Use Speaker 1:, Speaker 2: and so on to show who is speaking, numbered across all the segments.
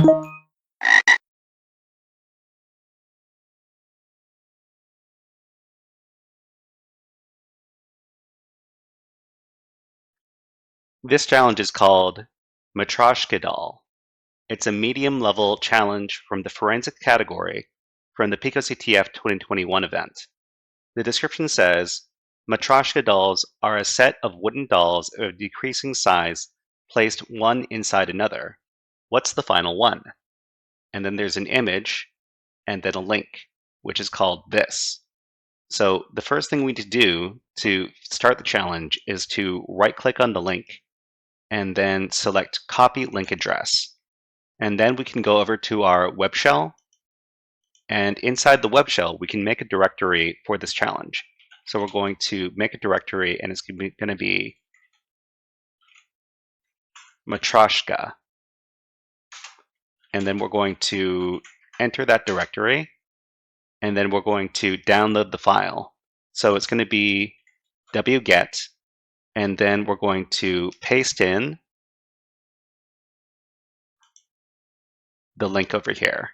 Speaker 1: This challenge is called Matryoshka Doll. It's a medium-level challenge from the forensic category from the picoCTF 2021 event. The description says, Matryoshka dolls are a set of wooden dolls of decreasing size placed one inside another. What's the final one? And then there's an image and then a link, which is called this. So the first thing we need to do to start the challenge is to right-click on the link and then select Copy Link Address. And then we can go over to our web shell, and inside the web shell, we can make a directory for this challenge. So we're going to make a directory, and it's going to be Matryoshka. And then we're going to enter that directory, and then we're going to download the file. So it's going to be wget, and then we're going to paste in the link over here.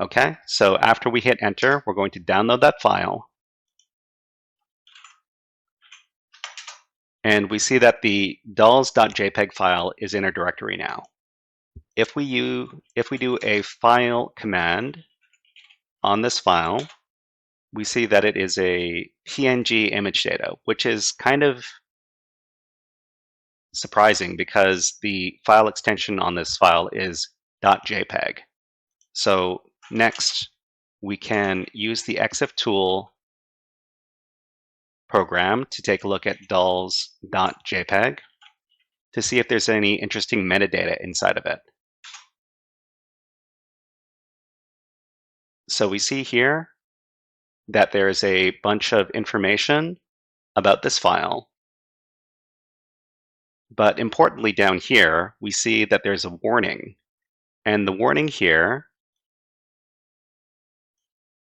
Speaker 1: Okay, so after we hit enter, we're going to download that file. And we see that the dolls.jpg file is in our directory now. If we do a file command on this file, we see that it is a PNG image data, which is kind of surprising because the file extension on this file is .jpg. So next, we can use the EXIF tool program to take a look at dolls.jpg to see if there's any interesting metadata inside of it. So we see here that there is a bunch of information about this file. But importantly down here, we see that there's a warning. And the warning here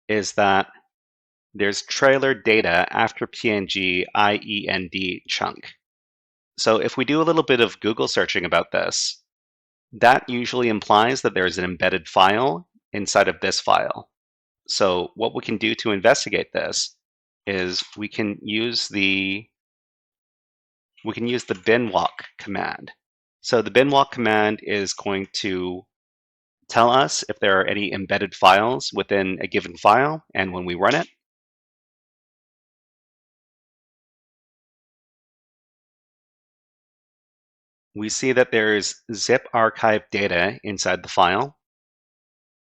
Speaker 1: is that there's trailer data after PNG IEND chunk. So if we do a little bit of Google searching about this, that usually implies that there's an embedded file inside of this file. So what we can do to investigate this is we can use the binwalk command. So the binwalk command is going to tell us if there are any embedded files within a given file, and when we run it, we see that there's zip archive data inside the file,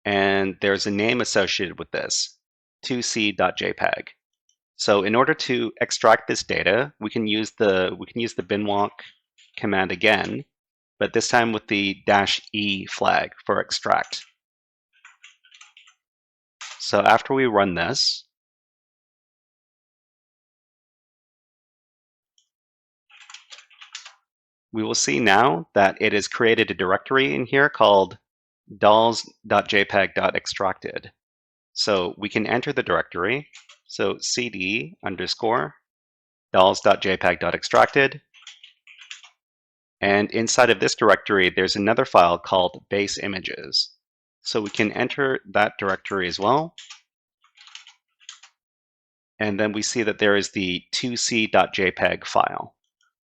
Speaker 1: and there's a name associated with this, 2c.jpg. So in order to extract this data, we can use the binwalk command again, but this time with the -e flag for extract. So after we run this, we will see now that it has created a directory in here called dolls.jpg.extracted. So we can enter the directory. So cd _ dolls.jpg.extracted. And inside of this directory, there's another file called base images. So we can enter that directory as well. And then we see that there is the 2c.jpg file.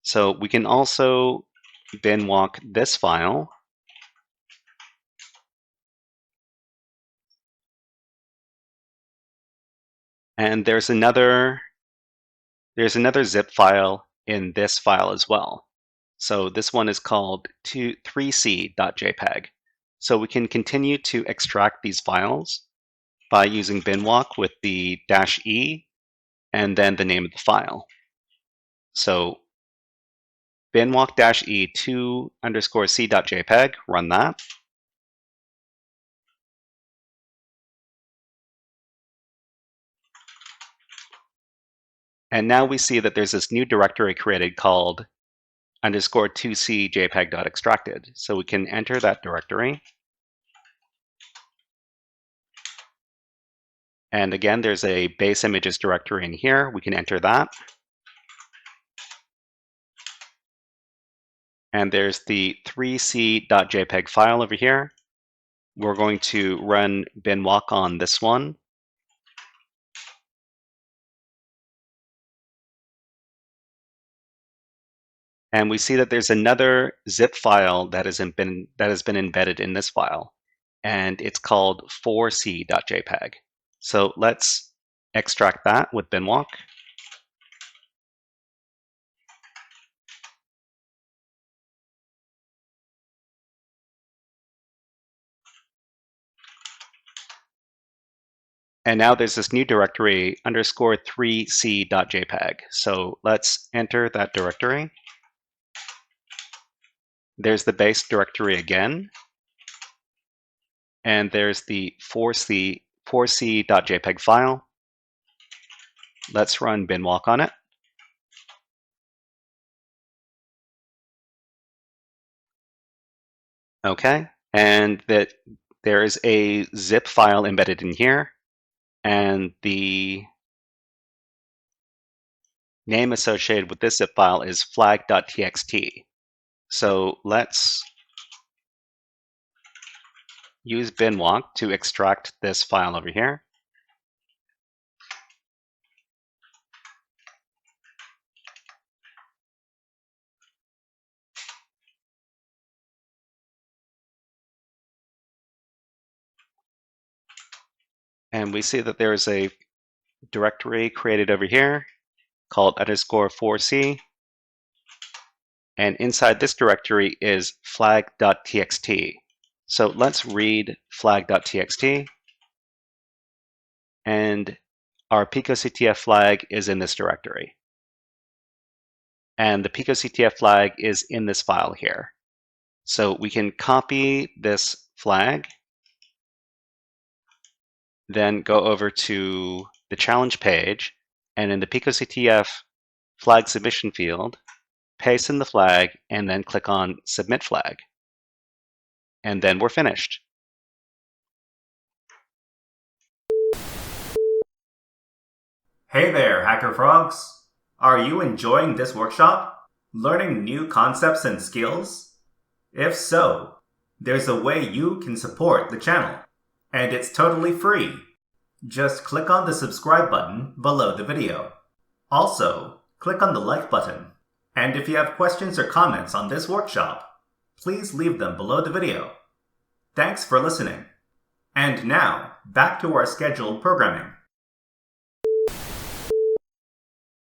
Speaker 1: So we can also binwalk this file. And there's another zip file in this file as well. So this one is called 3c.jpg. So we can continue to extract these files by using binwalk with the -e and then the name of the file. So binwalk -e 2_c.jpg, run that. And now we see that there's this new directory created called _2c.jpg.extracted. So we can enter that directory. And again, there's a base images directory in here. We can enter that. And there's the 3c.jpg file over here. we're going to run binwalk on this one. And we see that there's another zip file that has been embedded in this file, and it's called 4c.jpg. So let's extract that with binwalk. And now there's this new directory _3c.jpg. So let's enter that directory. There's the base directory again. And there's the 4c.jpg file. Let's run binwalk on it. Okay, and that there is a zip file embedded in here, and the name associated with this zip file is flag.txt. So let's use binwalk to extract this file over here. And we see that there is a directory created over here called _4c. And inside this directory is flag.txt. So let's read flag.txt. And our picoCTF flag is in this directory. And the picoCTF flag is in this file here. So we can copy this flag, then go over to the challenge page, and in the picoCTF flag submission field, paste in the flag, and then click on Submit Flag. And then we're finished.
Speaker 2: Hey there, HackerFrogs! Are you enjoying this workshop? Learning new concepts and skills? If so, there's a way you can support the channel, and it's totally free. Just click on the subscribe button below the video. Also, click on the like button. And if you have questions or comments on this workshop, please leave them below the video. Thanks for listening. And now, back to our scheduled programming.